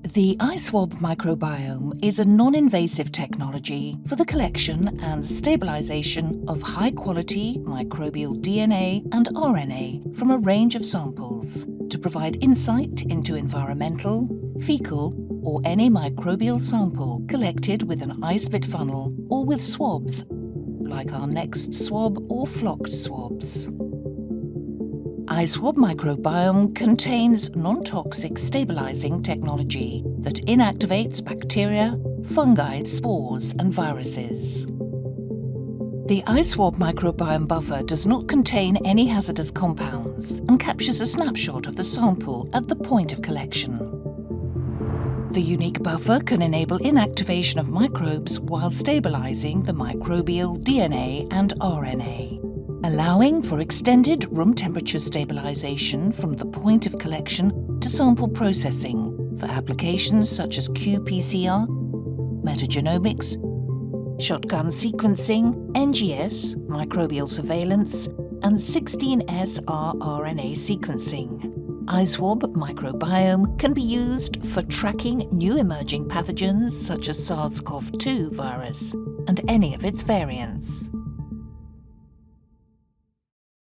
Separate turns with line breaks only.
The iSWAB microbiome is a non-invasive technology for the collection and stabilization of high-quality microbial DNA and RNA from a range of samples to provide insight into environmental, fecal, or any microbial sample collected with an iSPIT funnel or with swabs, like our NextSwab or flocked swabs. iSWAB microbiome contains non-toxic stabilizing technology that inactivates bacteria, fungi, spores, and viruses. The iSWAB microbiome buffer does not contain any hazardous compounds and captures a snapshot of the sample at the point of collection. The unique buffer can enable inactivation of microbes while stabilizing the microbial DNA and RNA, allowing for extended room temperature stabilization from the point of collection to sample processing for applications such as qPCR, metagenomics, shotgun sequencing, NGS, microbial surveillance, and 16S rRNA sequencing. iSWAB microbiome can be used for tracking new emerging pathogens such as SARS-CoV-2 virus and any of its variants.